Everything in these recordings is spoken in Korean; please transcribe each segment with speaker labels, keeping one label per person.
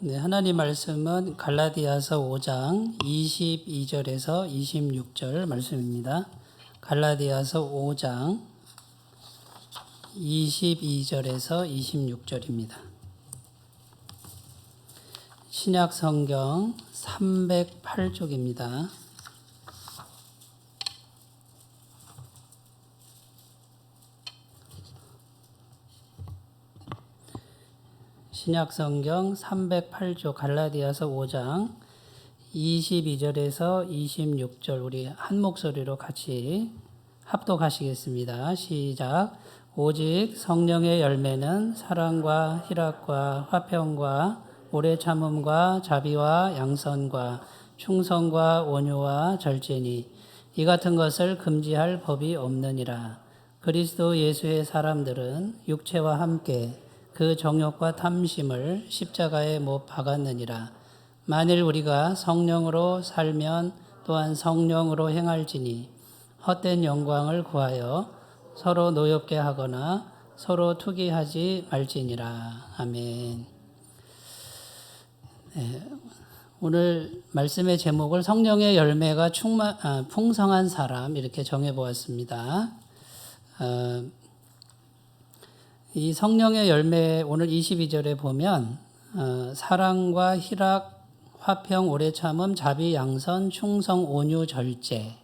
Speaker 1: 네, 하나님 말씀은 갈라디아서 5장 22절에서 26절 말씀입니다. 갈라디아서 5장 22절에서 26절입니다. 신약 성경 308쪽입니다. 신약 성경 308쪽 갈라디아서 5장 22절에서 26절 우리 한 목소리로 같이 합독하시겠습니다. 시작. 오직 성령의 열매는 사랑과 희락과 화평과 오래 참음과 자비와 양선과 충성과 온유와 절제니 이 같은 것을 금지할 법이 없느니라. 그리스도 예수의 사람들은 육체와 함께 그 정욕과 탐심을 십자가에 못 박았느니라. 만일 우리가 성령으로 살면 또한 성령으로 행할지니 헛된 영광을 구하여 서로 노엽게 하거나 서로 투기하지 말지니라. 아멘. 네, 오늘 말씀의 제목을 성령의 열매가 풍성한 사람 이렇게 정해보았습니다. 이 성령의 열매 오늘 22절에 보면 사랑과 희락, 화평, 오래 참음, 자비, 양선, 충성, 온유, 절제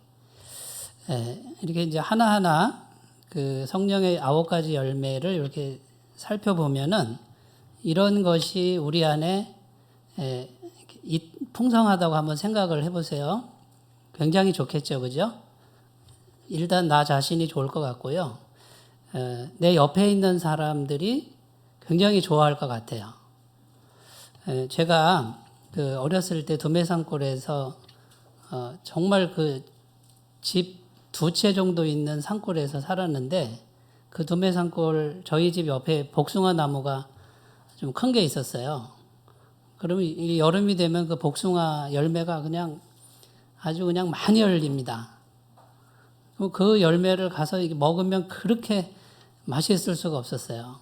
Speaker 1: 이렇게 이제 하나하나 그 성령의 9가지 열매를 이렇게 살펴보면은 이런 것이 우리 안에 풍성하다고 한번 생각을 해보세요. 굉장히 좋겠죠, 그죠? 일단 나 자신이 좋을 것 같고요. 내 옆에 있는 사람들이 굉장히 좋아할 것 같아요. 제가 그 어렸을 때 도매산골에서 정말 그 집 2채 정도 있는 산골에서 살았는데 그 도매산골 저희 집 옆에 복숭아 나무가 좀 큰 게 있었어요. 그러면 이 여름이 되면 그 복숭아 열매가 그냥 아주 그냥 많이 열립니다. 그 열매를 가서 먹으면 그렇게 맛있을 수가 없었어요.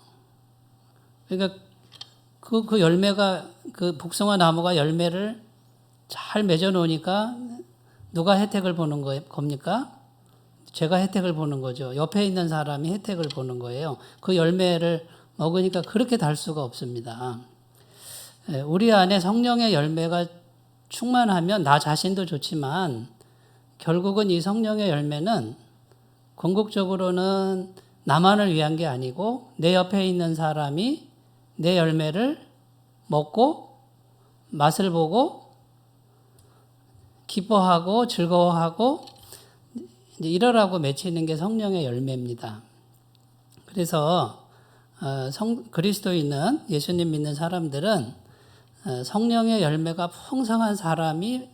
Speaker 1: 그러니까 그 열매가 그 복숭아 나무가 열매를 잘 맺어 놓으니까 누가 혜택을 보는 겁니까? 제가 혜택을 보는 거죠. 옆에 있는 사람이 혜택을 보는 거예요. 그 열매를 먹으니까 그렇게 달 수가 없습니다. 우리 안에 성령의 열매가 충만하면 나 자신도 좋지만 결국은 이 성령의 열매는 궁극적으로는 나만을 위한 게 아니고 내 옆에 있는 사람이 내 열매를 먹고 맛을 보고 기뻐하고 즐거워하고 이제 이러라고 맺히는 게 성령의 열매입니다. 그래서 그리스도인은 예수님 믿는 사람들은 성령의 열매가 풍성한 사람이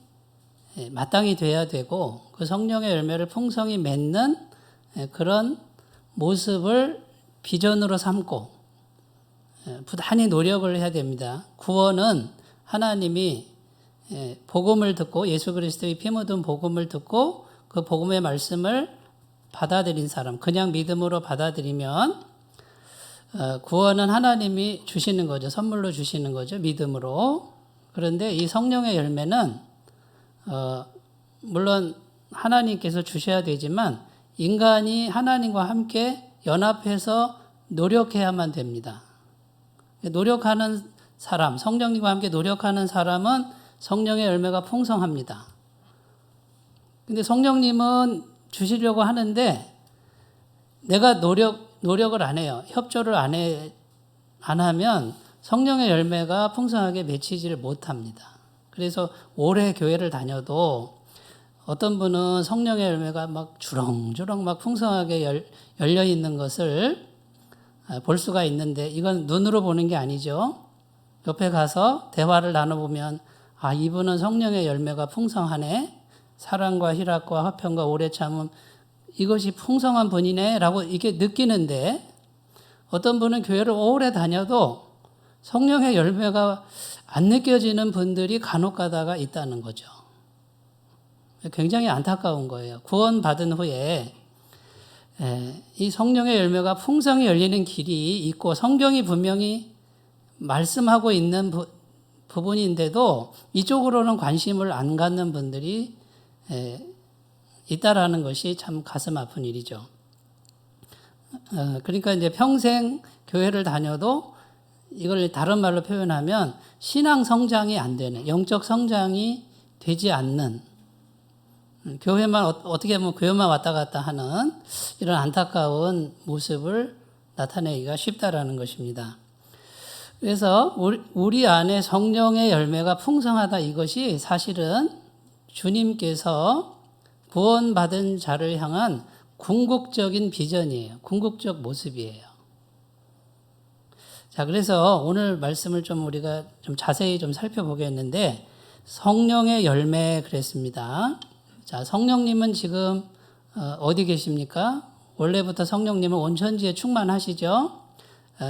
Speaker 1: 마땅히 돼야 되고 그 성령의 열매를 풍성히 맺는 그런 모습을 비전으로 삼고 부단히 노력을 해야 됩니다. 구원은 하나님이 복음을 듣고 예수 그리스도의 피 묻은 복음을 듣고 그 복음의 말씀을 받아들인 사람, 그냥 믿음으로 받아들이면 구원은 하나님이 주시는 거죠. 선물로 주시는 거죠. 믿음으로. 그런데 이 성령의 열매는 물론 하나님께서 주셔야 되지만 인간이 하나님과 함께 연합해서 노력해야만 됩니다. 노력하는 사람, 성령님과 함께 노력하는 사람은 성령의 열매가 풍성합니다. 근데 성령님은 주시려고 하는데 내가 노력을 안 해요. 협조를 안 하면 성령의 열매가 풍성하게 맺히지를 못합니다. 그래서 오래 교회를 다녀도 어떤 분은 성령의 열매가 막 주렁주렁 막 풍성하게 열려 있는 것을 볼 수가 있는데 이건 눈으로 보는 게 아니죠. 옆에 가서 대화를 나눠보면 아, 이분은 성령의 열매가 풍성하네. 사랑과 희락과 화평과 오래 참음 이것이 풍성한 분이네 라고 이렇게 느끼는데 어떤 분은 교회를 오래 다녀도 성령의 열매가 안 느껴지는 분들이 간혹 가다가 있다는 거죠. 굉장히 안타까운 거예요. 구원받은 후에 이 성령의 열매가 풍성히 열리는 길이 있고 성경이 분명히 말씀하고 있는 부분인데도 이쪽으로는 관심을 안 갖는 분들이 있다라는 것이 참 가슴 아픈 일이죠. 그러니까 이제 평생 교회를 다녀도 이걸 다른 말로 표현하면 신앙 성장이 안 되는, 영적 성장이 되지 않는, 교회만 어떻게 보면 교회만 왔다 갔다 하는 이런 안타까운 모습을 나타내기가 쉽다라는 것입니다. 그래서 우리 안에 성령의 열매가 풍성하다, 이것이 사실은 주님께서 구원받은 자를 향한 궁극적인 비전이에요. 궁극적 모습이에요. 자, 그래서 오늘 말씀을 좀 우리가 좀 자세히 좀 살펴보겠는데, 성령의 열매 그랬습니다. 자, 성령님은 지금 어디 계십니까? 원래부터 성령님은 온천지에 충만하시죠?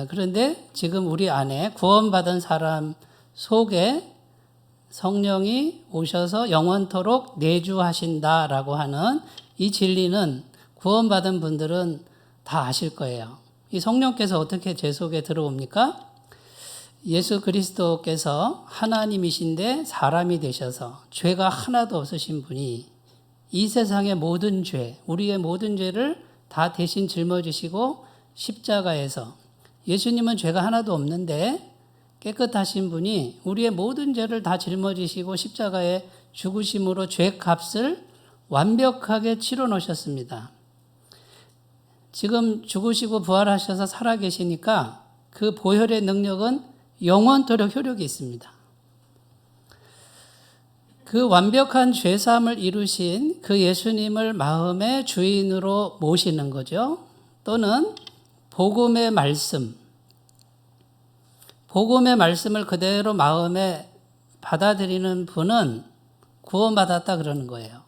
Speaker 1: 그런데 지금 우리 안에 구원받은 사람 속에 성령이 오셔서 영원토록 내주하신다라고 하는 이 진리는 구원받은 분들은 다 아실 거예요. 이 성령께서 어떻게 제 속에 들어옵니까? 예수 그리스도께서 하나님이신데 사람이 되셔서 죄가 하나도 없으신 분이 이 세상의 모든 죄, 우리의 모든 죄를 다 대신 짊어지시고 십자가에서, 예수님은 죄가 하나도 없는데 깨끗하신 분이 우리의 모든 죄를 다 짊어지시고 십자가에 죽으심으로 죄값을 완벽하게 치러 놓으셨습니다. 지금 죽으시고 부활하셔서 살아계시니까 그 보혈의 능력은 영원토록 효력이 있습니다. 그 완벽한 죄사함을 이루신 그 예수님을 마음의 주인으로 모시는 거죠. 또는 복음의 말씀을 그대로 마음에 받아들이는 분은 구원받았다 그러는 거예요.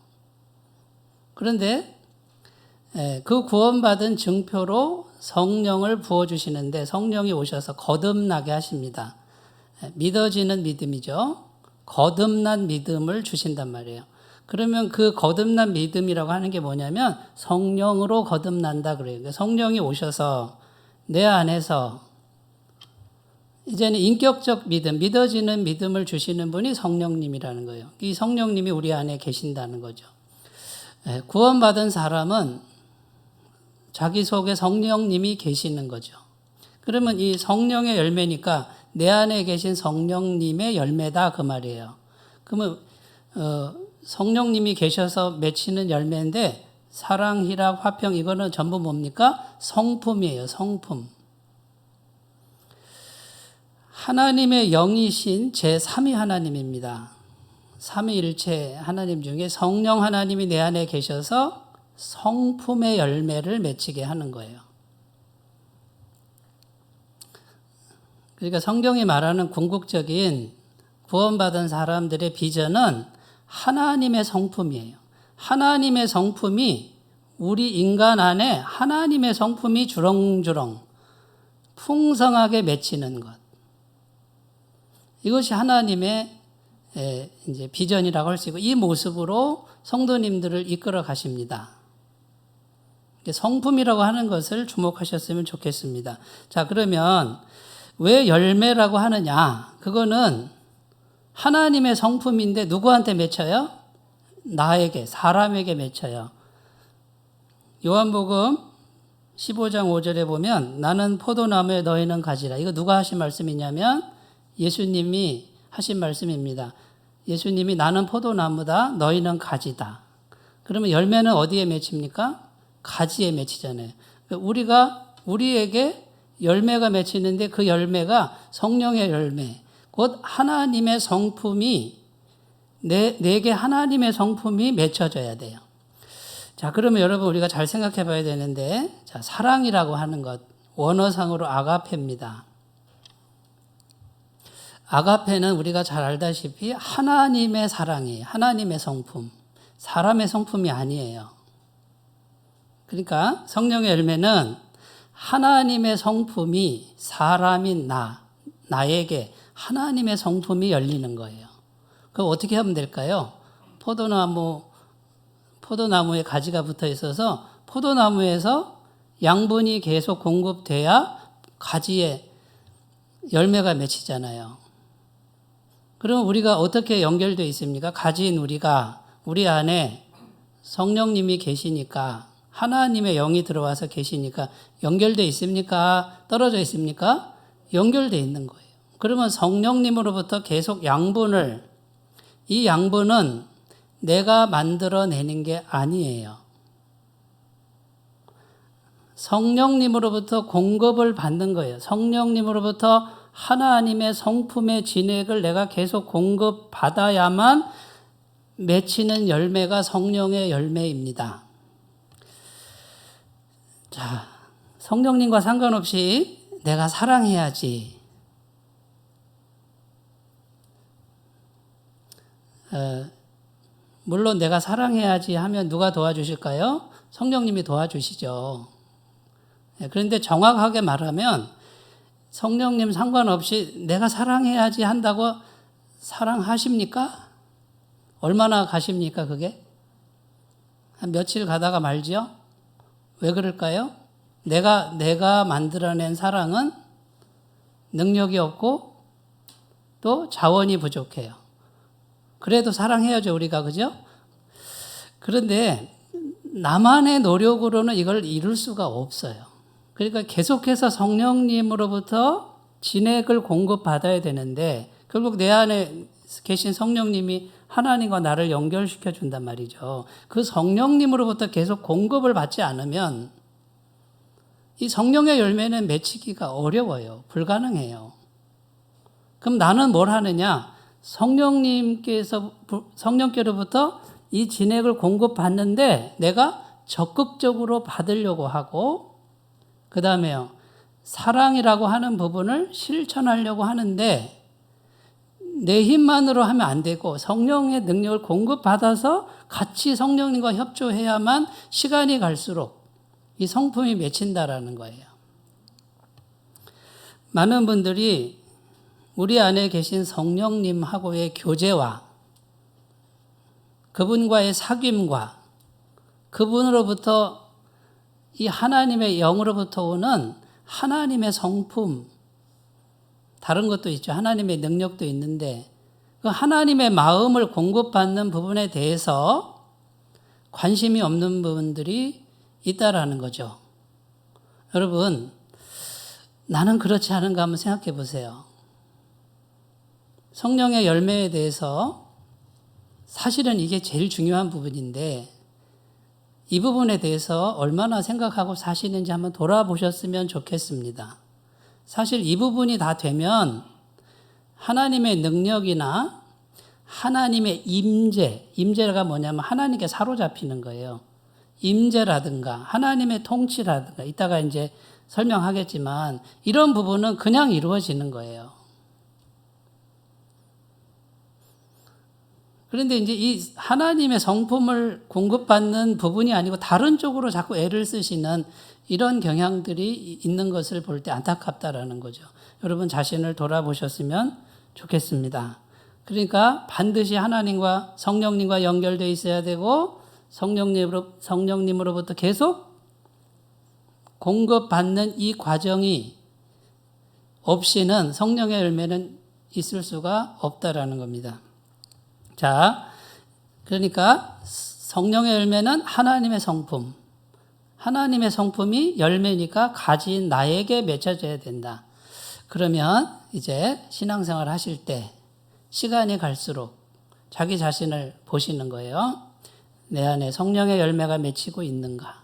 Speaker 1: 그런데 그 구원받은 증표로 성령을 부어주시는데, 성령이 오셔서 거듭나게 하십니다. 믿어지는 믿음이죠. 거듭난 믿음을 주신단 말이에요. 그러면 그 거듭난 믿음이라고 하는 게 뭐냐면 성령으로 거듭난다 그래요. 그러니까 성령이 오셔서 내 안에서 이제는 인격적 믿음, 믿어지는 믿음을 주시는 분이 성령님이라는 거예요. 이 성령님이 우리 안에 계신다는 거죠. 구원받은 사람은 자기 속에 성령님이 계시는 거죠. 그러면 이 성령의 열매니까 내 안에 계신 성령님의 열매다 그 말이에요. 그러면 성령님이 계셔서 맺히는 열매인데, 사랑, 희락, 화평, 이거는 전부 뭡니까? 성품이에요. 성품. 하나님의 영이신 제3위 하나님입니다. 삼위일체 하나님 중에 성령 하나님이 내 안에 계셔서 성품의 열매를 맺히게 하는 거예요. 그러니까 성경이 말하는 궁극적인 구원받은 사람들의 비전은 하나님의 성품이에요. 하나님의 성품이, 우리 인간 안에 하나님의 성품이 주렁주렁 풍성하게 맺히는 것. 이것이 하나님의 이제 비전이라고 할 수 있고, 이 모습으로 성도님들을 이끌어 가십니다. 성품이라고 하는 것을 주목하셨으면 좋겠습니다. 자, 그러면 왜 열매라고 하느냐? 그거는 하나님의 성품인데 누구한테 맺혀요? 나에게, 사람에게 맺혀요. 요한복음 15장 5절에 보면 나는 포도나무에 너희는 가지라. 이거 누가 하신 말씀이냐면 예수님이 하신 말씀입니다. 예수님이 나는 포도나무다, 너희는 가지다. 그러면 열매는 어디에 맺힙니까? 가지에 맺히잖아요. 우리에게 열매가 맺히는데 그 열매가 성령의 열매, 곧 하나님의 성품이, 내게 하나님의 성품이 맺혀져야 돼요. 자, 그러면 여러분 우리가 잘 생각해 봐야 되는데, 자, 사랑이라고 하는 것, 원어상으로 아가페입니다. 아가페는 우리가 잘 알다시피 하나님의 사랑이에요. 하나님의 성품. 사람의 성품이 아니에요. 그러니까 성령의 열매는 하나님의 성품이 사람인 나에게 하나님의 성품이 열리는 거예요. 그럼 어떻게 하면 될까요? 포도나무에 가지가 붙어 있어서 포도나무에서 양분이 계속 공급돼야 가지에 열매가 맺히잖아요. 그럼 우리가 어떻게 연결되어 있습니까? 가진 우리가 우리 안에 성령님이 계시니까 하나님의 영이 들어와서 계시니까 연결되어 있습니까? 떨어져 있습니까? 연결되어 있는 거예요. 그러면 성령님으로부터 계속 양분을, 이 양분은 내가 만들어내는 게 아니에요. 성령님으로부터 공급을 받는 거예요. 성령님으로부터 하나님의 성품의 진액을 내가 계속 공급받아야만 맺히는 열매가 성령의 열매입니다. 자, 성령님과 상관없이 내가 사랑해야지. 물론 내가 사랑해야지 하면 누가 도와주실까요? 성령님이 도와주시죠. 그런데 정확하게 말하면 성령님 상관없이 내가 사랑해야지 한다고 사랑하십니까? 얼마나 가십니까, 그게? 한 며칠 가다가 말지요? 왜 그럴까요? 내가 만들어낸 사랑은 능력이 없고 또 자원이 부족해요. 그래도 사랑해야죠, 우리가, 그죠? 그런데 나만의 노력으로는 이걸 이룰 수가 없어요. 그러니까 계속해서 성령님으로부터 진액을 공급받아야 되는데 결국 내 안에 계신 성령님이 하나님과 나를 연결시켜 준단 말이죠. 그 성령님으로부터 계속 공급을 받지 않으면 이 성령의 열매는 맺히기가 어려워요. 불가능해요. 그럼 나는 뭘 하느냐? 성령께로부터 이 진액을 공급받는데 내가 적극적으로 받으려고 하고, 그 다음에요, 사랑이라고 하는 부분을 실천하려고 하는데 내 힘만으로 하면 안 되고 성령의 능력을 공급받아서 같이 성령님과 협조해야만 시간이 갈수록 이 성품이 맺힌다라는 거예요. 많은 분들이 우리 안에 계신 성령님하고의 교제와 그분과의 사귐과 그분으로부터 이 하나님의 영으로부터 오는 하나님의 성품, 다른 것도 있죠. 하나님의 능력도 있는데 그 하나님의 마음을 공급받는 부분에 대해서 관심이 없는 부분들이 있다라는 거죠. 여러분, 나는 그렇지 않은가 한번 생각해 보세요. 성령의 열매에 대해서 사실은 이게 제일 중요한 부분인데 이 부분에 대해서 얼마나 생각하고 사시는지 한번 돌아보셨으면 좋겠습니다. 사실 이 부분이 다 되면 하나님의 능력이나 하나님의 임재가 뭐냐면 하나님께 사로잡히는 거예요. 임재라든가 하나님의 통치라든가 이따가 이제 설명하겠지만 이런 부분은 그냥 이루어지는 거예요. 그런데 이제 이 하나님의 성품을 공급받는 부분이 아니고 다른 쪽으로 자꾸 애를 쓰시는 이런 경향들이 있는 것을 볼 때 안타깝다라는 거죠. 여러분 자신을 돌아보셨으면 좋겠습니다. 그러니까 반드시 하나님과 성령님과 연결되어 있어야 되고 성령님으로부터 계속 공급받는 이 과정이 없이는 성령의 열매는 있을 수가 없다라는 겁니다. 자, 그러니까 성령의 열매는 하나님의 성품. 하나님의 성품이 열매니까 가진 나에게 맺혀져야 된다. 그러면 이제 신앙생활 하실 때 시간이 갈수록 자기 자신을 보시는 거예요. 내 안에 성령의 열매가 맺히고 있는가?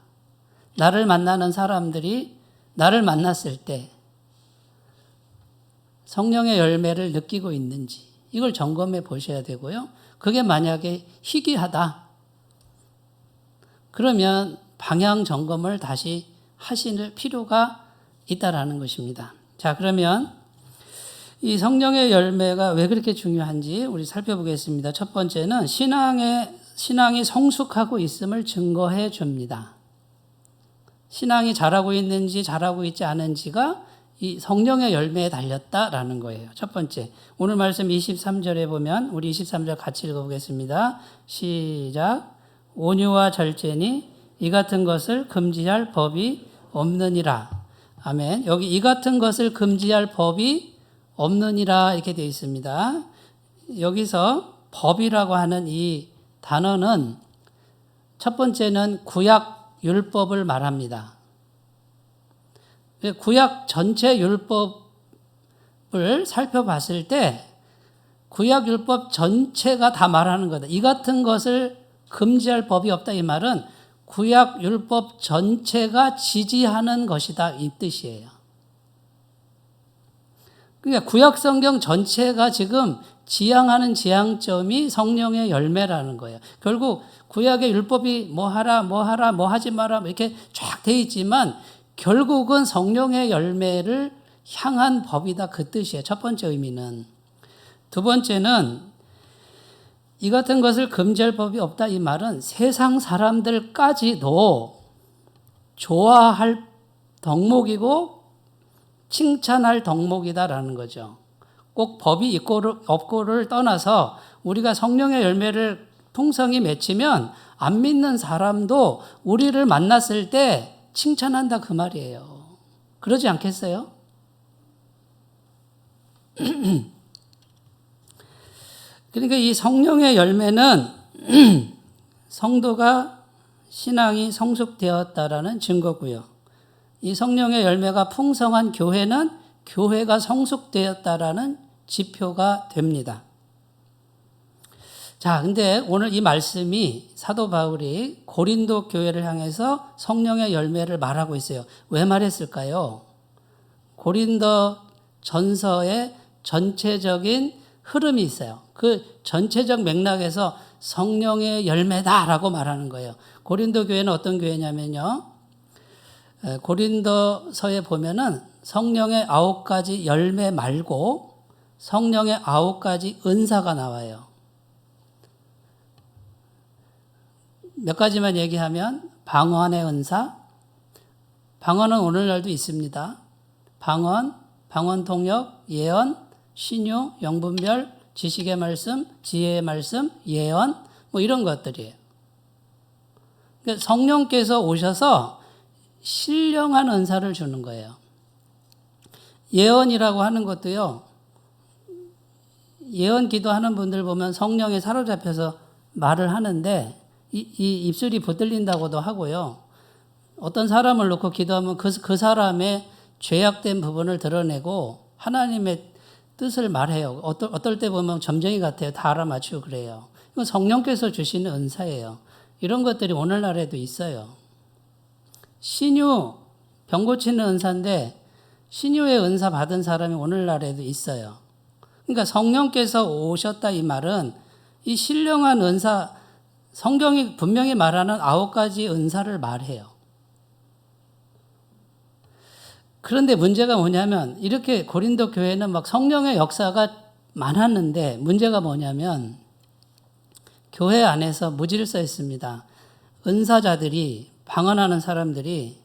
Speaker 1: 나를 만나는 사람들이 나를 만났을 때 성령의 열매를 느끼고 있는지 이걸 점검해 보셔야 되고요. 그게 만약에 희귀하다. 그러면 방향 점검을 다시 하실 필요가 있다라는 것입니다. 자, 그러면 이 성령의 열매가 왜 그렇게 중요한지 우리 살펴보겠습니다. 첫 번째는 신앙이 성숙하고 있음을 증거해 줍니다. 신앙이 자라고 있는지 자라고 있지 않은지가 이 성령의 열매에 달렸다라는 거예요. 첫 번째, 오늘 말씀 23절에 보면 우리 23절 같이 읽어보겠습니다. 시작. 온유와 절제니 이 같은 것을 금지할 법이 없느니라. 아멘. 여기 이 같은 것을 금지할 법이 없느니라 이렇게 되어 있습니다. 여기서 법이라고 하는 이 단어는 첫 번째는 구약 율법을 말합니다. 구약 전체 율법을 살펴봤을 때 구약 율법 전체가 다 말하는 거다. 이 같은 것을 금지할 법이 없다. 이 말은 구약 율법 전체가 지지하는 것이다. 이 뜻이에요. 그러니까 구약 성경 전체가 지금 지향하는 지향점이 성령의 열매라는 거예요. 결국 구약의 율법이 뭐 하라, 뭐 하지 마라 이렇게 쫙 돼 있지만 결국은 성령의 열매를 향한 법이다. 그 뜻이에요. 첫 번째 의미는. 두 번째는 이 같은 것을 금지할 법이 없다. 이 말은 세상 사람들까지도 좋아할 덕목이고 칭찬할 덕목이다라는 거죠. 꼭 법이 있고를 없고를 떠나서 우리가 성령의 열매를 풍성히 맺히면 안 믿는 사람도 우리를 만났을 때 칭찬한다 그 말이에요. 그러지 않겠어요? 그러니까 이 성령의 열매는 성도가 신앙이 성숙되었다라는 증거고요. 이 성령의 열매가 풍성한 교회는 교회가 성숙되었다라는 지표가 됩니다. 자, 근데 오늘 이 말씀이 사도 바울이 고린도 교회를 향해서 성령의 열매를 말하고 있어요. 왜 말했을까요? 고린도 전서의 전체적인 흐름이 있어요. 그 전체적 맥락에서 성령의 열매다라고 말하는 거예요. 고린도 교회는 어떤 교회냐면요. 고린도서에 보면은 성령의 9가지 열매 말고 성령의 9가지 은사가 나와요. 몇 가지만 얘기하면 방언의 은사, 방언은 오늘날도 있습니다. 방언 통역, 예언, 신유, 영분별, 지식의 말씀, 지혜의 말씀, 예언 뭐 이런 것들이에요. 그러니까 성령께서 오셔서 신령한 은사를 주는 거예요. 예언이라고 하는 것도요. 예언 기도하는 분들 보면 성령에 사로잡혀서 말을 하는데 이 입술이 붙들린다고도 하고요. 어떤 사람을 놓고 기도하면 그 사람의 죄악된 부분을 드러내고 하나님의 뜻을 말해요. 어떨 때 보면 점쟁이 같아요. 다 알아맞히고 그래요. 이건 성령께서 주시는 은사예요. 이런 것들이 오늘날에도 있어요. 신유, 병 고치는 은사인데 신유의 은사 받은 사람이 오늘날에도 있어요. 그러니까 성령께서 오셨다 이 말은 이 신령한 은사, 성경이 분명히 말하는 9가지 은사를 말해요. 그런데 문제가 뭐냐면 이렇게 고린도 교회는 막 성령의 역사가 많았는데 문제가 뭐냐면 교회 안에서 무질서했습니다. 은사자들이 방언하는 사람들이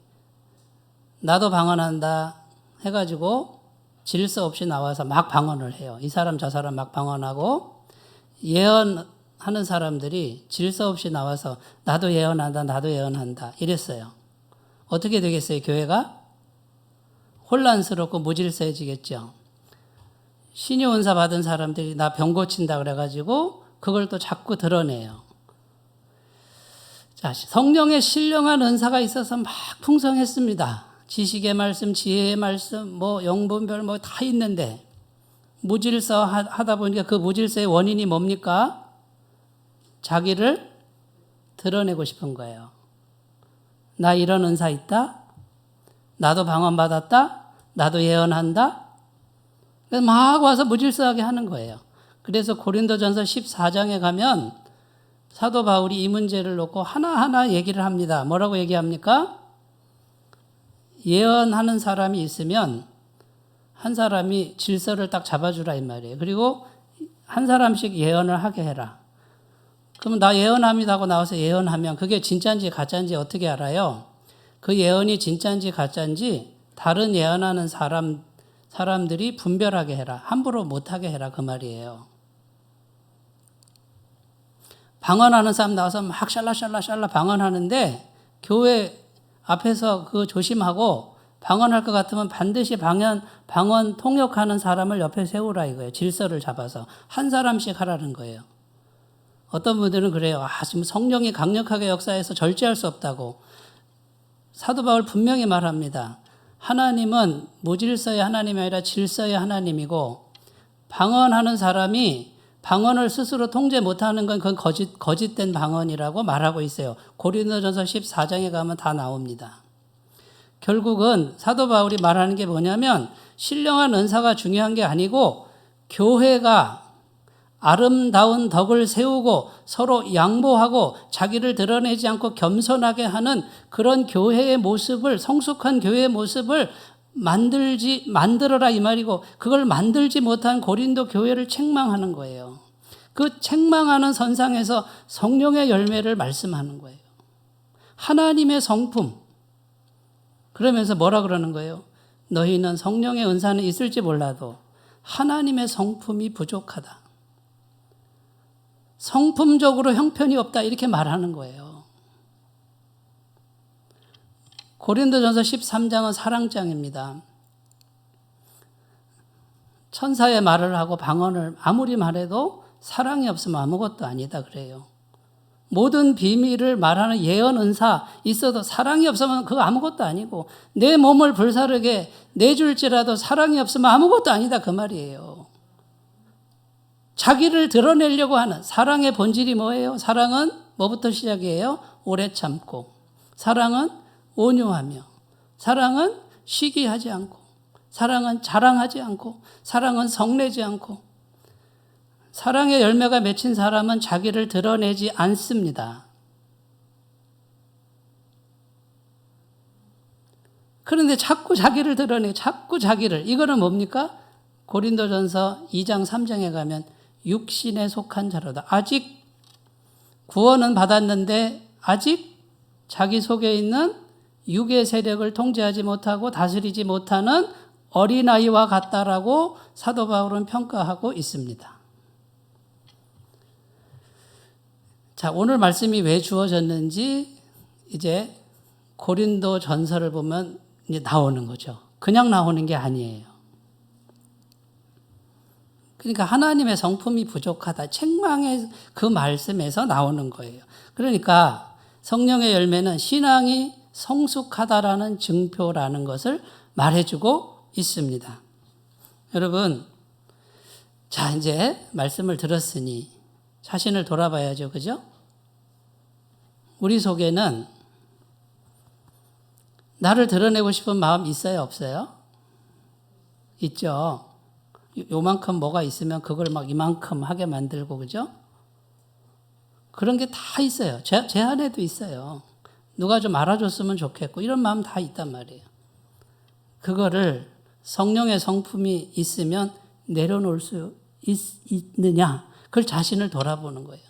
Speaker 1: 나도 방언한다 해가지고 질서 없이 나와서 막 방언을 해요. 이 사람 저 사람 막 방언하고 예언하는 사람들이 질서 없이 나와서 나도 예언한다 이랬어요. 어떻게 되겠어요? 교회가? 혼란스럽고 무질서해지겠죠. 신유 은사 받은 사람들이 나 병 고친다 그래가지고 그걸 또 자꾸 드러내요. 자, 성령의 신령한 은사가 있어서 막 풍성했습니다. 지식의 말씀, 지혜의 말씀, 뭐 영분별 뭐 다 있는데 무질서 하다 보니까 그 무질서의 원인이 뭡니까? 자기를 드러내고 싶은 거예요. 나 이런 은사 있다? 나도 방언 받았다? 나도 예언한다? 막 와서 무질서하게 하는 거예요. 그래서 고린도전서 14장에 가면 사도 바울이 이 문제를 놓고 하나하나 얘기를 합니다. 뭐라고 얘기합니까? 예언하는 사람이 있으면 한 사람이 질서를 딱 잡아주라 이 말이에요. 그리고 한 사람씩 예언을 하게 해라. 그러면 나 예언합니다 하고 나와서 예언하면 그게 진짜인지 가짜인지 어떻게 알아요? 그 예언이 진짜인지 가짜인지 다른 예언하는 사람들이 분별하게 해라. 함부로 못하게 해라 그 말이에요. 방언하는 사람 나와서 막 샬라샬라 방언하는데 교회 앞에서 그거 조심하고 방언할 것 같으면 반드시 방언 통역하는 사람을 옆에 세우라 이거예요. 질서를 잡아서 한 사람씩 하라는 거예요. 어떤 분들은 그래요. 지금 성령이 강력하게 역사해서 절제할 수 없다고. 사도 바울 분명히 말합니다. 하나님은 무질서의 하나님이 아니라 질서의 하나님이고, 방언하는 사람이 방언을 스스로 통제 못하는 건 그건 거짓된 방언이라고 말하고 있어요. 고린도전서 14장에 가면 다 나옵니다. 결국은 사도 바울이 말하는 게 뭐냐면, 신령한 은사가 중요한 게 아니고 교회가 아름다운 덕을 세우고 서로 양보하고 자기를 드러내지 않고 겸손하게 하는 그런 교회의 모습을, 성숙한 교회의 모습을 만들어라 이 말이고, 그걸 만들지 못한 고린도 교회를 책망하는 거예요. 그 책망하는 선상에서 성령의 열매를 말씀하는 거예요. 하나님의 성품. 그러면서 뭐라 그러는 거예요? 너희는 성령의 은사는 있을지 몰라도 하나님의 성품이 부족하다. 성품적으로 형편이 없다 이렇게 말하는 거예요. 고린도전서 13장은 사랑장입니다. 천사의 말을 하고 방언을 아무리 말해도 사랑이 없으면 아무것도 아니다 그래요. 모든 비밀을 말하는 예언 은사 있어도 사랑이 없으면 그거 아무것도 아니고, 내 몸을 불사르게 내줄지라도 사랑이 없으면 아무것도 아니다 그 말이에요. 자기를 드러내려고 하는 사랑의 본질이 뭐예요? 사랑은 뭐부터 시작이에요? 오래 참고, 사랑은 온유하며, 사랑은 시기하지 않고, 사랑은 자랑하지 않고, 사랑은 성내지 않고, 사랑의 열매가 맺힌 사람은 자기를 드러내지 않습니다. 그런데 자꾸 자기를 드러내, 자꾸 자기를. 이거는 뭡니까? 고린도전서 2장 3장에 가면 육신에 속한 자로다. 아직 구원은 받았는데 아직 자기 속에 있는 육의 세력을 통제하지 못하고 다스리지 못하는 어린아이와 같다라고 사도 바울은 평가하고 있습니다. 자, 오늘 말씀이 왜 주어졌는지 이제 고린도 전서를 보면 이제 나오는 거죠. 그냥 나오는 게 아니에요. 그러니까 하나님의 성품이 부족하다. 책망의 그 말씀에서 나오는 거예요. 그러니까 성령의 열매는 신앙이 성숙하다라는 증표라는 것을 말해주고 있습니다. 여러분, 자, 이제 말씀을 들었으니 자신을 돌아봐야죠. 그죠? 우리 속에는 나를 드러내고 싶은 마음 있어요? 없어요? 있죠. 요만큼 뭐가 있으면 그걸 막 이만큼 하게 만들고, 그죠? 그런 게 다 있어요. 제 안에도 있어요. 누가 좀 알아줬으면 좋겠고, 이런 마음 다 있단 말이에요. 그거를 성령의 성품이 있으면 내려놓을 수 있느냐? 그걸 자신을 돌아보는 거예요.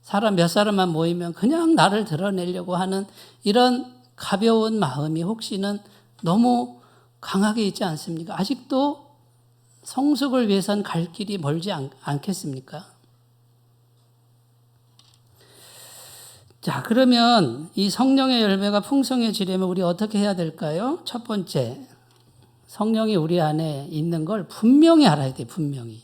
Speaker 1: 사람 몇 사람만 모이면 그냥 나를 드러내려고 하는 이런 가벼운 마음이 혹시는 너무 강하게 있지 않습니까? 아직도 성숙을 위해선 갈 길이 멀지 않겠습니까? 자, 그러면 이 성령의 열매가 풍성해지려면 우리 어떻게 해야 될까요? 첫 번째, 성령이 우리 안에 있는 걸 분명히 알아야 돼, 분명히.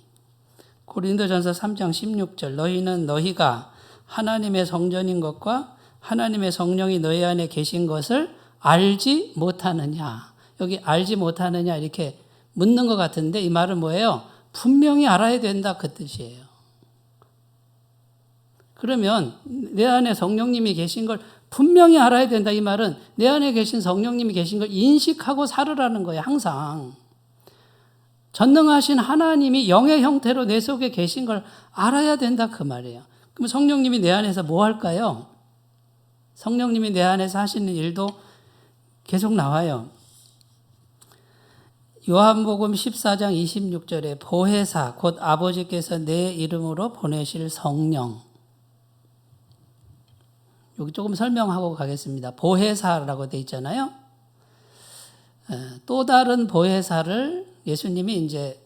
Speaker 1: 고린도전서 3장 16절, 너희는 너희가 하나님의 성전인 것과 하나님의 성령이 너희 안에 계신 것을 알지 못하느냐. 여기 알지 못하느냐 이렇게 묻는 것 같은데 이 말은 뭐예요? 분명히 알아야 된다 그 뜻이에요. 그러면 내 안에 성령님이 계신 걸 분명히 알아야 된다 이 말은 내 안에 계신 성령님이 계신 걸 인식하고 살으라는 거예요. 항상. 전능하신 하나님이 영의 형태로 내 속에 계신 걸 알아야 된다 그 말이에요. 그럼 성령님이 내 안에서 뭐 할까요? 성령님이 내 안에서 하시는 일도 계속 나와요. 요한복음 14장 26절에 보혜사 곧 아버지께서 내 이름으로 보내실 성령. 여기 조금 설명하고 가겠습니다. 보혜사라고 돼 있잖아요. 또 다른 보혜사를 예수님이 이제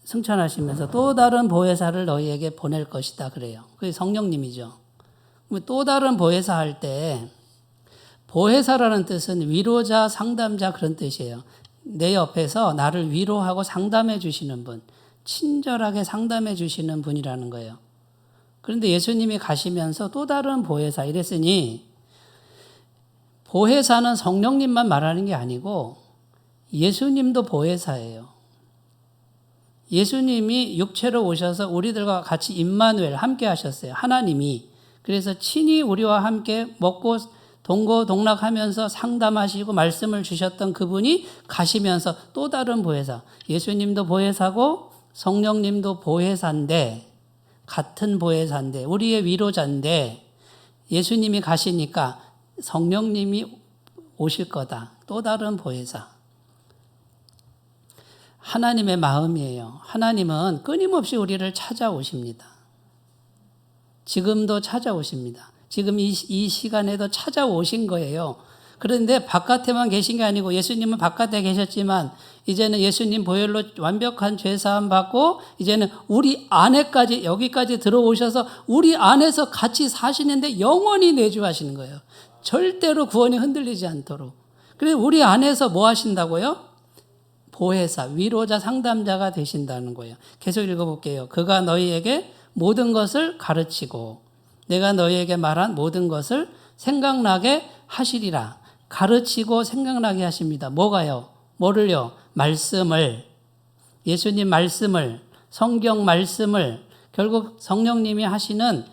Speaker 1: 승천하시면서 또 다른 보혜사를 너희에게 보낼 것이다 그래요. 그게 성령님이죠. 또 다른 보혜사 할 때 보혜사라는 뜻은 위로자, 상담자 그런 뜻이에요. 내 옆에서 나를 위로하고 상담해 주시는 분, 친절하게 상담해 주시는 분이라는 거예요. 그런데 예수님이 가시면서 또 다른 보혜사 이랬으니 보혜사는 성령님만 말하는 게 아니고 예수님도 보혜사예요. 예수님이 육체로 오셔서 우리들과 같이 임마누엘 함께 하셨어요. 하나님이. 그래서 친히 우리와 함께 먹고 동고동락하면서 상담하시고 말씀을 주셨던 그분이 가시면서 또 다른 보혜사. 예수님도 보혜사고 성령님도 보혜사인데 같은 보혜사인데 우리의 위로자인데 예수님이 가시니까 성령님이 오실 거다. 또 다른 보혜사. 하나님의 마음이에요. 하나님은 끊임없이 우리를 찾아오십니다. 지금도 찾아오십니다. 지금 이 시간에도 찾아오신 거예요. 그런데 바깥에만 계신 게 아니고 예수님은 바깥에 계셨지만 이제는 예수님 보혈로 완벽한 죄사함 받고 이제는 우리 안에까지 여기까지 들어오셔서 우리 안에서 같이 사시는데 영원히 내주하시는 거예요. 절대로 구원이 흔들리지 않도록. 그래서 우리 안에서 뭐 하신다고요? 보혜사, 위로자, 상담자가 되신다는 거예요. 계속 읽어볼게요. 그가 너희에게 모든 것을 가르치고 내가 너희에게 말한 모든 것을 생각나게 하시리라. 가르치고 생각나게 하십니다. 뭐가요? 뭐를요? 말씀을, 예수님 말씀을, 성경 말씀을, 결국 성령님이 하시는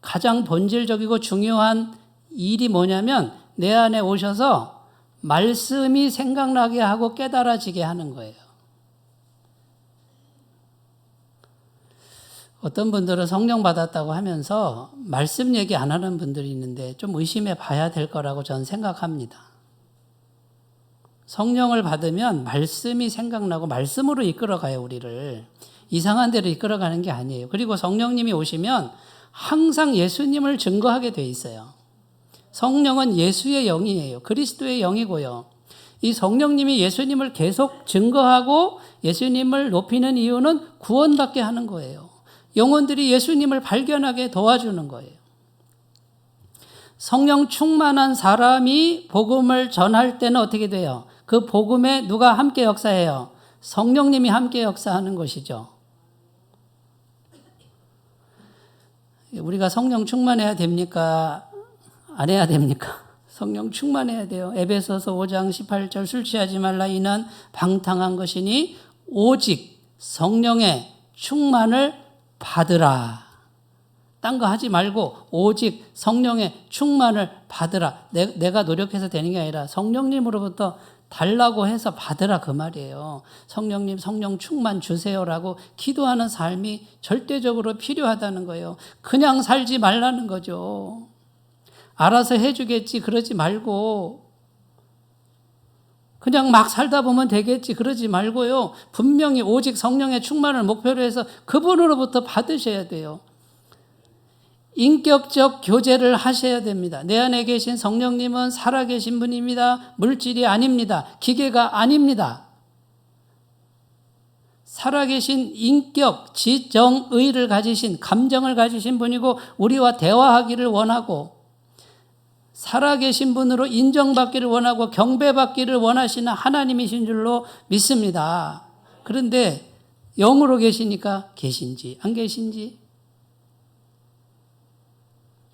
Speaker 1: 가장 본질적이고 중요한 일이 뭐냐면 내 안에 오셔서 말씀이 생각나게 하고 깨달아지게 하는 거예요. 어떤 분들은 성령 받았다고 하면서 말씀 얘기 안 하는 분들이 있는데 좀 의심해 봐야 될 거라고 저는 생각합니다. 성령을 받으면 말씀이 생각나고 말씀으로 이끌어가요, 우리를. 이상한 데로 이끌어가는 게 아니에요. 그리고 성령님이 오시면 항상 예수님을 증거하게 돼 있어요. 성령은 예수의 영이에요. 그리스도의 영이고요. 이 성령님이 예수님을 계속 증거하고 예수님을 높이는 이유는 구원받게 하는 거예요. 영혼들이 예수님을 발견하게 도와주는 거예요. 성령 충만한 사람이 복음을 전할 때는 어떻게 돼요? 그 복음에 누가 함께 역사해요? 성령님이 함께 역사하는 것이죠. 우리가 성령 충만해야 됩니까? 안 해야 됩니까? 성령 충만해야 돼요. 에베소서 5장 18절 술 취하지 말라 이는 방탕한 것이니 오직 성령의 충만을 받으라. 딴 거 하지 말고 오직 성령의 충만을 받으라. 내가 노력해서 되는 게 아니라 성령님으로부터 달라고 해서 받으라 그 말이에요. 성령님 성령 충만 주세요라고 기도하는 삶이 절대적으로 필요하다는 거예요. 그냥 살지 말라는 거죠. 알아서 해주겠지 그러지 말고 그냥 막 살다 보면 되겠지 그러지 말고요. 분명히 오직 성령의 충만을 목표로 해서 그분으로부터 받으셔야 돼요. 인격적 교제를 하셔야 됩니다. 내 안에 계신 성령님은 살아계신 분입니다. 물질이 아닙니다. 기계가 아닙니다. 살아계신 인격, 지정의를 가지신 감정을 가지신 분이고 우리와 대화하기를 원하고 살아계신 분으로 인정받기를 원하고 경배받기를 원하시는 하나님이신 줄로 믿습니다. 그런데 영으로 계시니까 계신지 안 계신지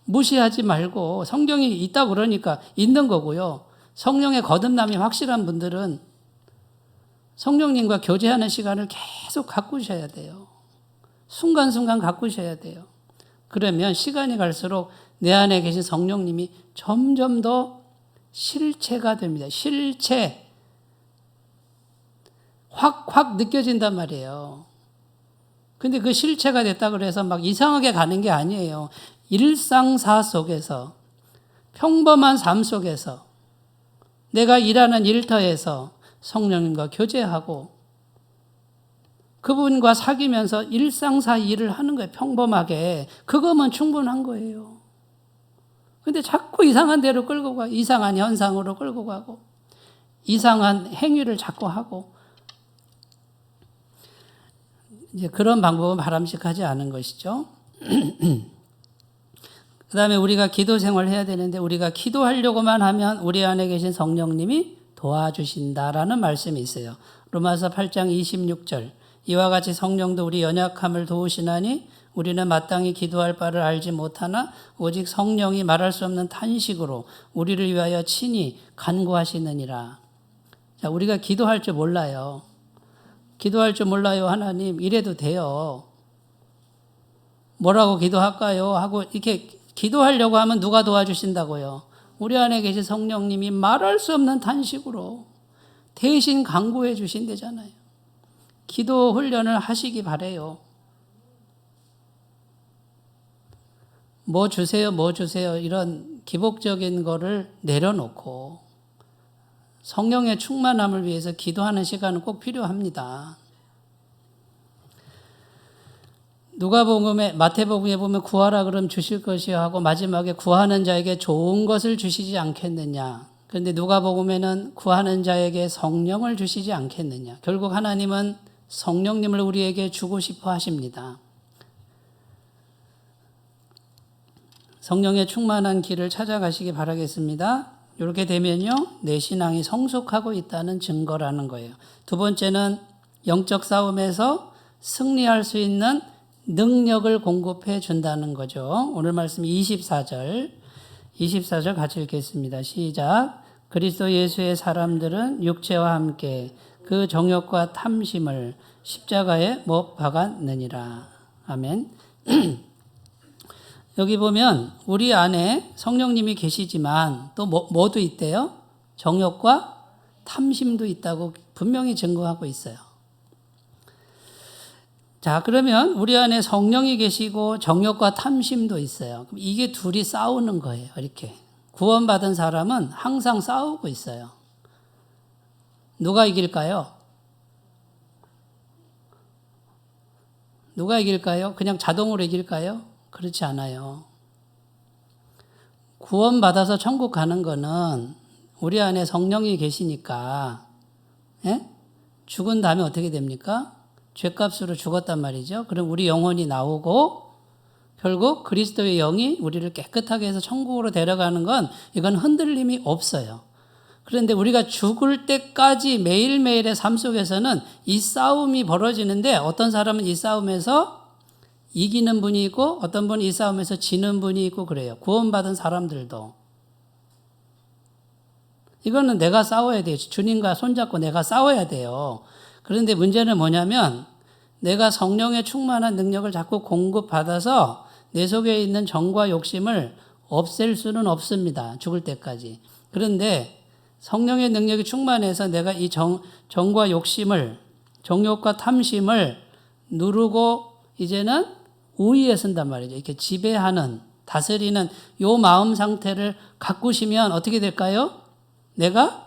Speaker 1: 무시하지 말고 성령이 있다 그러니까 있는 거고요. 성령의 거듭남이 확실한 분들은 성령님과 교제하는 시간을 계속 가꾸셔야 돼요. 순간순간 가꾸셔야 돼요. 그러면 시간이 갈수록 내 안에 계신 성령님이 점점 더 실체가 됩니다. 실체. 확 느껴진단 말이에요. 근데 그 실체가 됐다 그래서 막 이상하게 가는 게 아니에요. 일상사 속에서, 평범한 삶 속에서, 내가 일하는 일터에서 성령님과 교제하고 그분과 사귀면서 일상사 일을 하는 거예요. 평범하게. 그거면 충분한 거예요. 근데 자꾸 이상한 데로 끌고 가, 이상한 현상으로 끌고 가고, 이상한 행위를 자꾸 하고, 이제 그런 방법은 바람직하지 않은 것이죠. 그 다음에 우리가 기도 생활을 해야 되는데 우리가 기도하려고만 하면 우리 안에 계신 성령님이 도와주신다라는 말씀이 있어요. 로마서 8장 26절. 이와 같이 성령도 우리 연약함을 도우시나니 우리는 마땅히 기도할 바를 알지 못하나 오직 성령이 말할 수 없는 탄식으로 우리를 위하여 친히 간구하시느니라. 자, 우리가 기도할 줄 몰라요. 기도할 줄 몰라요. 하나님 이래도 돼요. 뭐라고 기도할까요? 하고 이렇게 기도하려고 하면 누가 도와주신다고요? 우리 안에 계신 성령님이 말할 수 없는 탄식으로 대신 간구해 주신대잖아요. 기도 훈련을 하시기 바래요. 뭐 주세요, 뭐 주세요 이런 기복적인 거를 내려놓고 성령의 충만함을 위해서 기도하는 시간은 꼭 필요합니다. 누가복음에 마태복음에 보면 구하라 그럼 주실 것이요 하고 마지막에 구하는 자에게 좋은 것을 주시지 않겠느냐. 그런데 누가복음에는 구하는 자에게 성령을 주시지 않겠느냐. 결국 하나님은 성령님을 우리에게 주고 싶어 하십니다. 성령의 충만한 길을 찾아가시기 바라겠습니다. 이렇게 되면요, 내 신앙이 성숙하고 있다는 증거라는 거예요. 두 번째는 영적 싸움에서 승리할 수 있는 능력을 공급해 준다는 거죠. 오늘 말씀 24절 같이 읽겠습니다. 시작. 그리스도 예수의 사람들은 육체와 함께 그 정욕과 탐심을 십자가에 못 박았느니라. 아멘. 여기 보면 우리 안에 성령님이 계시지만 또 뭐도 있대요? 정욕과 탐심도 있다고 분명히 증거하고 있어요. 자, 그러면 우리 안에 성령이 계시고 정욕과 탐심도 있어요. 그럼 이게 둘이 싸우는 거예요. 이렇게. 구원받은 사람은 항상 싸우고 있어요. 누가 이길까요? 누가 이길까요? 그냥 자동으로 이길까요? 그렇지 않아요. 구원받아서 천국 가는 거는 우리 안에 성령이 계시니까, 예? 죽은 다음에 어떻게 됩니까? 죄값으로 죽었단 말이죠. 그럼 우리 영혼이 나오고 결국 그리스도의 영이 우리를 깨끗하게 해서 천국으로 데려가는 건 이건 흔들림이 없어요. 그런데 우리가 죽을 때까지 매일매일의 삶 속에서는 이 싸움이 벌어지는데 어떤 사람은 이 싸움에서 이기는 분이 있고 어떤 분은 이 싸움에서 지는 분이 있고 그래요. 구원받은 사람들도. 이거는 내가 싸워야 돼요. 주님과 손잡고 내가 싸워야 돼요. 그런데 문제는 뭐냐면 내가 성령의 충만한 능력을 자꾸 공급받아서 내 속에 있는 정과 욕심을 없앨 수는 없습니다. 죽을 때까지. 그런데 성령의 능력이 충만해서 내가 이 정과 욕심을, 정욕과 탐심을 누르고 이제는 우위에 쓴단 말이죠. 이렇게 지배하는, 다스리는 요 마음 상태를 가꾸시면 어떻게 될까요? 내가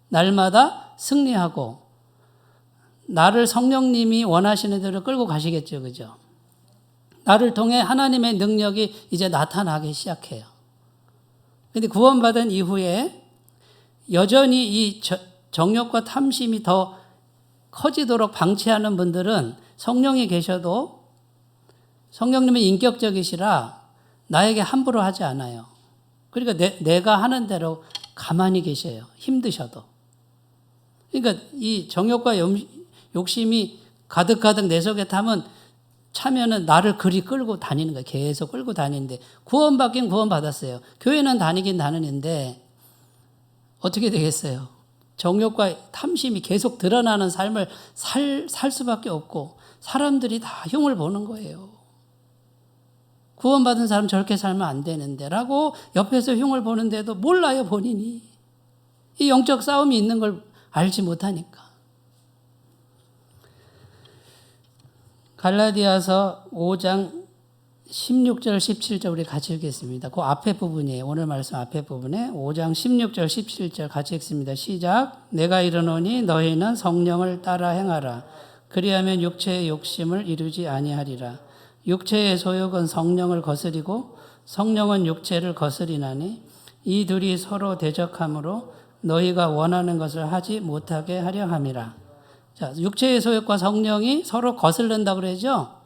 Speaker 1: 날마다 승리하고 나를 성령님이 원하시는 대로 끌고 가시겠죠. 그죠? 나를 통해 하나님의 능력이 이제 나타나기 시작해요. 그런데 구원받은 이후에 여전히 이 정욕과 탐심이 더 커지도록 방치하는 분들은 성령이 계셔도 성령님은 인격적이시라 나에게 함부로 하지 않아요. 그러니까 내가 하는 대로 가만히 계셔요. 힘드셔도. 그러니까 이 정욕과 욕심이 가득가득 내 속에 차면은 나를 그리 끌고 다니는 거예요. 계속 끌고 다니는데 구원받긴 구원받았어요. 교회는 다니긴 다니는데 어떻게 되겠어요? 정욕과 탐심이 계속 드러나는 삶을 살 수밖에 없고 사람들이 다 흉을 보는 거예요. 구원받은 사람 저렇게 살면 안 되는데 라고 옆에서 흉을 보는데도 몰라요. 본인이. 이 영적 싸움이 있는 걸 알지 못하니까. 갈라디아서 5장 16절 17절 우리 같이 읽겠습니다. 그 앞에 부분이에요. 오늘 말씀 앞에 부분에 5장 16절 17절 같이 읽습니다. 시작. 내가 이르노니 너희는 성령을 따라 행하라. 그리하면 육체의 욕심을 이루지 아니하리라. 육체의 소욕은 성령을 거스리고 성령은 육체를 거스리나니 이 둘이 서로 대적함으로 너희가 원하는 것을 하지 못하게 하려 함이라. 자, 육체의 소욕과 성령이 서로 거슬른다고 그러죠.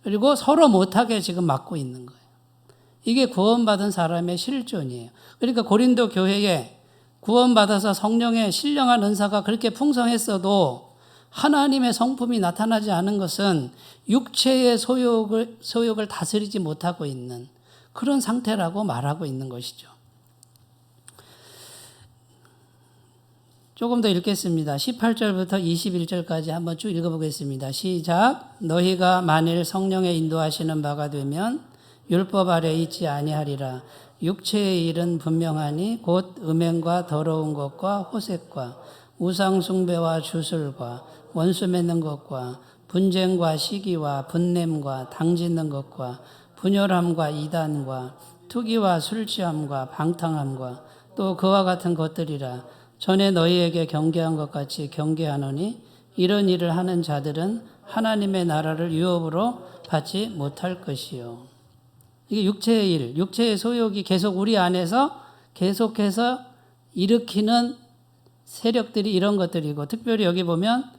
Speaker 1: 그리고 서로 못하게 지금 막고 있는 거예요. 이게 구원받은 사람의 실존이에요. 그러니까 고린도 교회에 구원받아서 성령의 신령한 은사가 그렇게 풍성했어도 하나님의 성품이 나타나지 않은 것은 육체의 소욕을 다스리지 못하고 있는 그런 상태라고 말하고 있는 것이죠. 조금 더 읽겠습니다. 18절부터 21절까지 한번 쭉 읽어보겠습니다. 시작. 너희가 만일 성령의 인도하시는 바가 되면 율법 아래 있지 아니하리라. 육체의 일은 분명하니 곧 음행과 더러운 것과 호색과 우상 숭배와 주술과 원수 맺는 것과 분쟁과 시기와 분냄과 당짓는 것과 분열함과 이단과 투기와 술취함과 방탕함과 또 그와 같은 것들이라. 전에 너희에게 경계한 것 같이 경계하노니 이런 일을 하는 자들은 하나님의 나라를 유업으로 받지 못할 것이요. 이게 육체의 일, 육체의 소욕이 계속 우리 안에서 계속해서 일으키는 세력들이 이런 것들이고, 특별히 여기 보면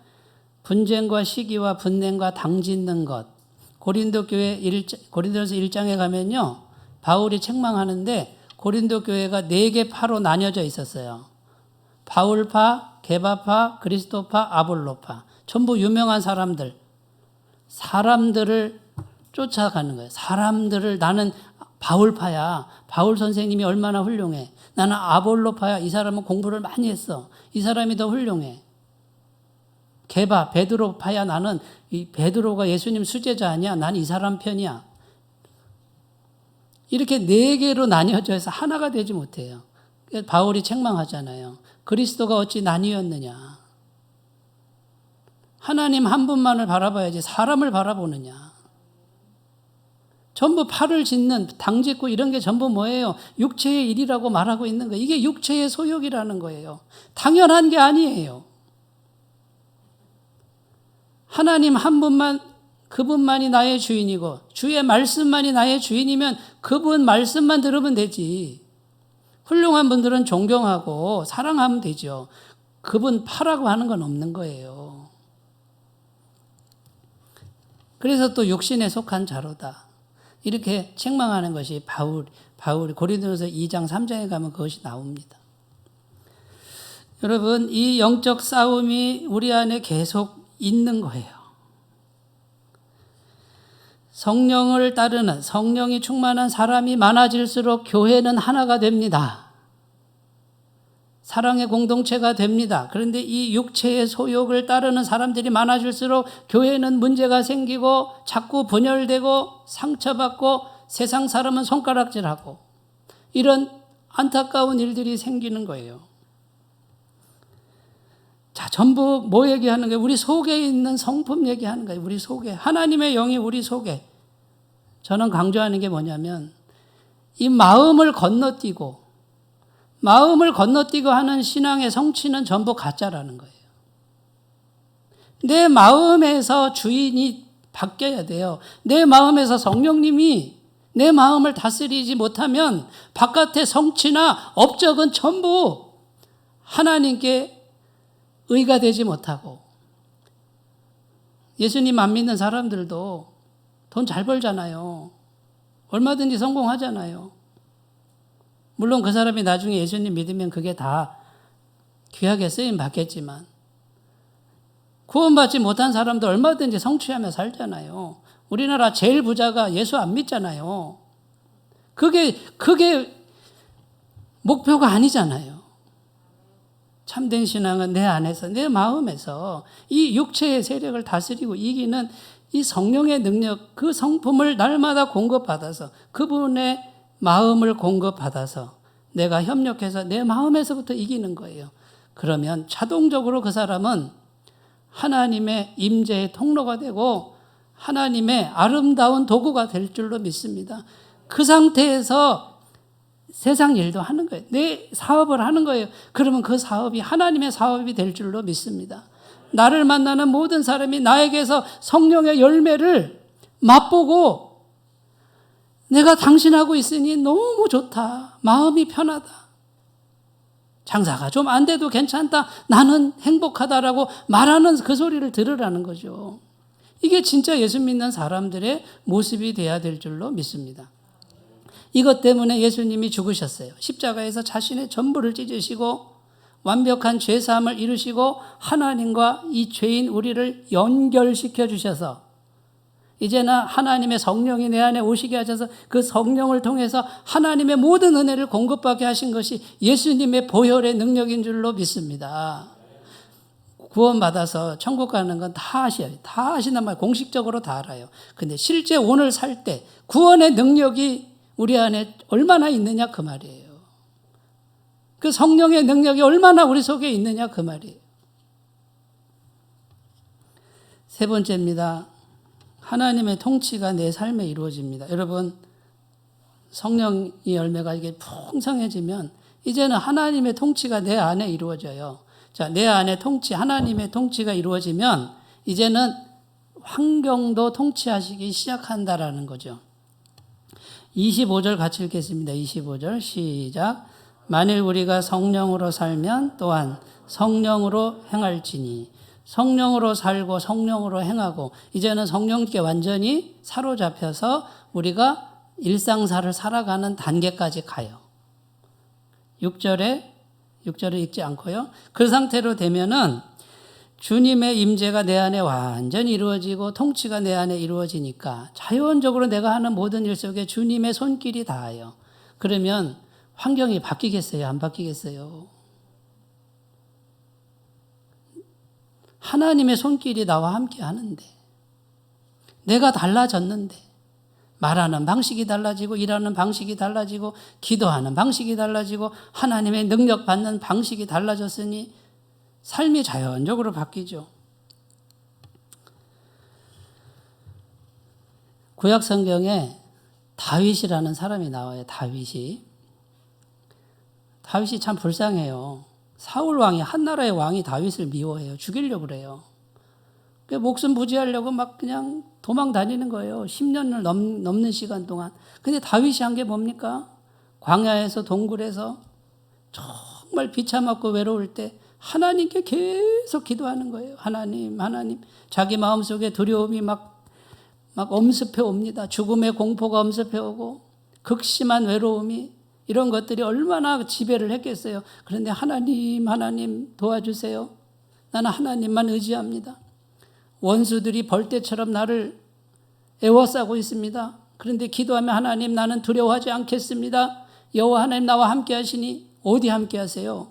Speaker 1: 분쟁과 시기와 분냄과 당짓는 것. 고린도서 1장에 가면요, 바울이 책망하는데 고린도 교회가 4개 파로 나뉘어져 있었어요. 바울파, 게바파, 그리스도파, 아볼로파. 전부 유명한 사람들을 쫓아가는 거예요. 사람들을 나는 바울파야. 바울 선생님이 얼마나 훌륭해. 나는 아볼로파야. 이 사람은 공부를 많이 했어. 이 사람이 더 훌륭해. 베드로파야. 나는 이 베드로가 예수님 수제자 아니야. 난 이 사람 편이야. 이렇게 4개로 나뉘어져서 하나가 되지 못해요. 바울이 책망하잖아요. 그리스도가 어찌 나뉘었느냐. 하나님 한 분만을 바라봐야지 사람을 바라보느냐. 전부 팔을 짓는 당짓고 이런 게 전부 뭐예요? 육체의 일이라고 말하고 있는 거예요. 이게 육체의 소욕이라는 거예요. 당연한 게 아니에요. 하나님 한 분만, 그분만이 나의 주인이고 주의 말씀만이 나의 주인이면 그분 말씀만 들으면 되지. 훌륭한 분들은 존경하고 사랑하면 되죠. 그분 파라고 하는 건 없는 거예요. 그래서 또 육신에 속한 자로다. 이렇게 책망하는 것이 바울이 고린도전서 2장 3장에 가면 그것이 나옵니다. 여러분, 이 영적 싸움이 우리 안에 계속 있는 거예요. 성령을 따르는, 성령이 충만한 사람이 많아질수록 교회는 하나가 됩니다. 사랑의 공동체가 됩니다. 그런데 이 육체의 소욕을 따르는 사람들이 많아질수록 교회는 문제가 생기고 자꾸 분열되고 상처받고 세상 사람은 손가락질하고 이런 안타까운 일들이 생기는 거예요. 자, 전부 뭐 얘기하는 거예요? 우리 속에 있는 성품 얘기하는 거예요. 우리 속에. 하나님의 영이 우리 속에. 저는 강조하는 게 뭐냐면 이 마음을 건너뛰고 하는 신앙의 성취는 전부 가짜라는 거예요. 내 마음에서 주인이 바뀌어야 돼요. 내 마음에서 성령님이 내 마음을 다스리지 못하면 바깥의 성취나 업적은 전부 하나님께 의가 되지 못하고, 예수님 안 믿는 사람들도 돈 잘 벌잖아요. 얼마든지 성공하잖아요. 물론 그 사람이 나중에 예수님 믿으면 그게 다 귀하게 쓰임 받겠지만 구원받지 못한 사람도 얼마든지 성취하며 살잖아요. 우리나라 제일 부자가 예수 안 믿잖아요. 그게 목표가 아니잖아요. 참된 신앙은 내 안에서, 내 마음에서 이 육체의 세력을 다스리고 이기는 이 성령의 능력, 그 성품을 날마다 공급받아서 그분의 마음을 공급받아서 내가 협력해서 내 마음에서부터 이기는 거예요. 그러면 자동적으로 그 사람은 하나님의 임재의 통로가 되고 하나님의 아름다운 도구가 될 줄로 믿습니다. 그 상태에서 세상 일도 하는 거예요. 내 사업을 하는 거예요. 그러면 그 사업이 하나님의 사업이 될 줄로 믿습니다. 나를 만나는 모든 사람이 나에게서 성령의 열매를 맛보고 내가 당신하고 있으니 너무 좋다. 마음이 편하다. 장사가 좀 안 돼도 괜찮다. 나는 행복하다라고 말하는 그 소리를 들으라는 거죠. 이게 진짜 예수 믿는 사람들의 모습이 돼야 될 줄로 믿습니다. 이것 때문에 예수님이 죽으셨어요. 십자가에서 자신의 전부를 찢으시고 완벽한 죄사함을 이루시고 하나님과 이 죄인 우리를 연결시켜 주셔서 이제는 하나님의 성령이 내 안에 오시게 하셔서 그 성령을 통해서 하나님의 모든 은혜를 공급받게 하신 것이 예수님의 보혈의 능력인 줄로 믿습니다. 구원받아서 천국 가는 건 다 아셔요. 다 아신단 말이에요. 공식적으로 다 알아요. 근데 실제 오늘 살 때 구원의 능력이 우리 안에 얼마나 있느냐 그 말이에요. 그 성령의 능력이 얼마나 우리 속에 있느냐 그 말이에요. 세 번째입니다. 하나님의 통치가 내 삶에 이루어집니다. 여러분, 성령의 열매가 이게 풍성해지면 이제는 하나님의 통치가 내 안에 이루어져요. 자, 내 안에 하나님의 통치가 이루어지면 이제는 환경도 통치하시기 시작한다라는 거죠. 25절 같이 읽겠습니다. 25절 시작. 만일 우리가 성령으로 살면 또한 성령으로 행할지니. 성령으로 살고 성령으로 행하고 이제는 성령께 완전히 사로잡혀서 우리가 일상사를 살아가는 단계까지 가요. 6절에 읽지 않고요. 그 상태로 되면은 주님의 임재가 내 안에 완전히 이루어지고 통치가 내 안에 이루어지니까 자연적으로 내가 하는 모든 일 속에 주님의 손길이 닿아요. 그러면 환경이 바뀌겠어요? 안 바뀌겠어요? 하나님의 손길이 나와 함께 하는데 내가 달라졌는데 말하는 방식이 달라지고 일하는 방식이 달라지고 기도하는 방식이 달라지고 하나님의 능력 받는 방식이 달라졌으니 삶이 자연적으로 바뀌죠. 구약 성경에 다윗이라는 사람이 나와요. 다윗이 참 불쌍해요. 사울 왕이 한 나라의 왕이 다윗을 미워해요. 죽이려고 그래요. 목숨 부지하려고 막 그냥 도망 다니는 거예요. 10년을 넘는 시간 동안. 근데 다윗이 한 게 뭡니까? 광야에서 동굴에서 정말 비참하고 외로울 때 하나님께 계속 기도하는 거예요. 하나님. 자기 마음속에 두려움이 막 엄습해 옵니다. 죽음의 공포가 엄습해 오고 극심한 외로움이 이런 것들이 얼마나 지배를 했겠어요. 그런데 하나님 도와주세요. 나는 하나님만 의지합니다. 원수들이 벌떼처럼 나를 애워싸고 있습니다. 그런데 기도하면 하나님 나는 두려워하지 않겠습니다. 여호와 하나님 나와 함께 하시니 어디 함께 하세요?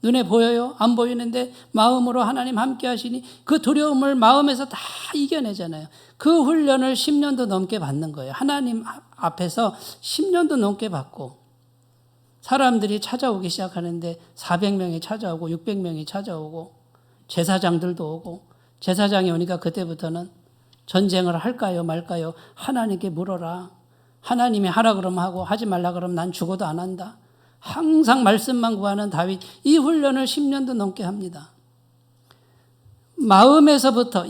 Speaker 1: 눈에 보여요? 안 보이는데 마음으로 하나님 함께 하시니 그 두려움을 마음에서 다 이겨내잖아요. 그 훈련을 10년도 넘게 받는 거예요. 하나님 앞에서 10년도 넘게 받고 사람들이 찾아오기 시작하는데 400명이 찾아오고 600명이 찾아오고 제사장들도 오고 제사장이 오니까 그때부터는 전쟁을 할까요 말까요? 하나님께 물어라. 하나님이 하라 그러면 하고 하지 말라 그러면 난 죽어도 안 한다. 항상 말씀만 구하는 다윗. 이 훈련을 10년도 넘게 합니다. 마음에서부터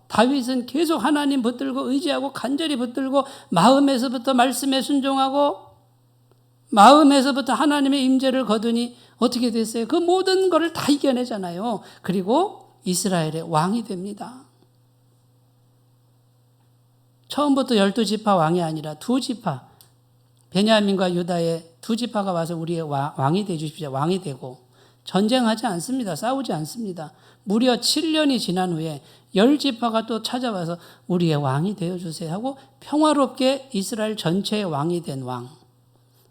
Speaker 1: 다윗은 계속 하나님 붙들고 의지하고 간절히 붙들고 마음에서부터 말씀에 순종하고 마음에서부터 하나님의 임재를 거두니 어떻게 됐어요? 그 모든 것을 다 이겨내잖아요. 그리고 이스라엘의 왕이 됩니다. 처음부터 12지파 왕이 아니라 2지파, 베냐민과 유다의 2지파가 와서 우리의 왕이 되주십시오. 왕이 되고 전쟁하지 않습니다. 싸우지 않습니다. 무려 7년이 지난 후에 10지파가 또 찾아와서 우리의 왕이 되어주세요 하고 평화롭게 이스라엘 전체의 왕이 된 왕.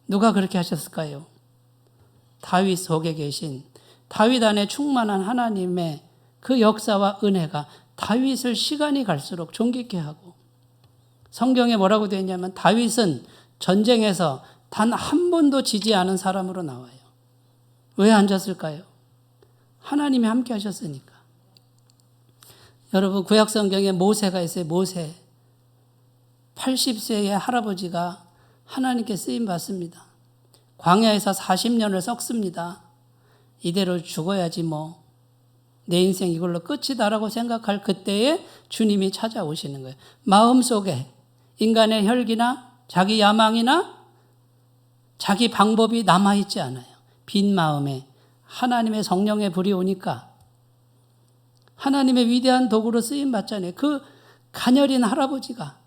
Speaker 1: 누가 그렇게 하셨을까요? 다윗 속에 계신 다윗 안에 충만한 하나님의 그 역사와 은혜가 다윗을 시간이 갈수록 존귀케 하고 성경에 뭐라고 되어 있냐면 다윗은 전쟁에서 단 한 번도 지지 않은 사람으로 나와요. 왜 앉았을까요? 하나님이 함께 하셨으니까. 여러분 구약 성경에 모세가 있어요. 모세 80세의 할아버지가 하나님께 쓰임 받습니다. 광야에서 40년을 썩습니다. 이대로 죽어야지 뭐. 내 인생 이걸로 끝이다라고 생각할 그때에 주님이 찾아오시는 거예요. 마음속에 인간의 혈기나 자기 야망이나 자기 방법이 남아있지 않아요. 빈 마음에 하나님의 성령의 불이 오니까 하나님의 위대한 도구로 쓰임 받잖아요. 그 가녀린 할아버지가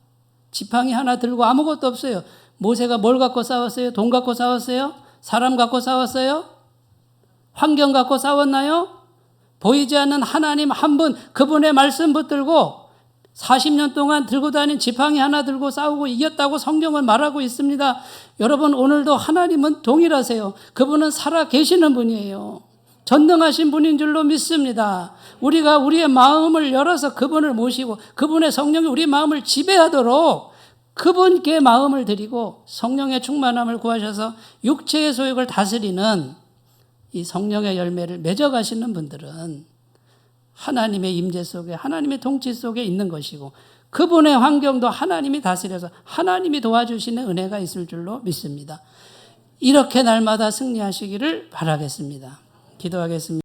Speaker 1: 지팡이 하나 들고 아무것도 없어요. 모세가 뭘 갖고 싸웠어요? 돈 갖고 싸웠어요? 사람 갖고 싸웠어요? 환경 갖고 싸웠나요? 보이지 않는 하나님 한 분, 그분의 말씀 붙들고 40년 동안 들고 다닌 지팡이 하나 들고 싸우고 이겼다고 성경은 말하고 있습니다. 여러분, 오늘도 하나님은 동일하세요. 그분은 살아 계시는 분이에요. 전능하신 분인 줄로 믿습니다. 우리가 우리의 마음을 열어서 그분을 모시고 그분의 성령이 우리 마음을 지배하도록 그분께 마음을 드리고 성령의 충만함을 구하셔서 육체의 소욕을 다스리는 이 성령의 열매를 맺어가시는 분들은 하나님의 임재 속에, 하나님의 통치 속에 있는 것이고 그분의 환경도 하나님이 다스려서 하나님이 도와주시는 은혜가 있을 줄로 믿습니다. 이렇게 날마다 승리하시기를 바라겠습니다. 기도하겠습니다.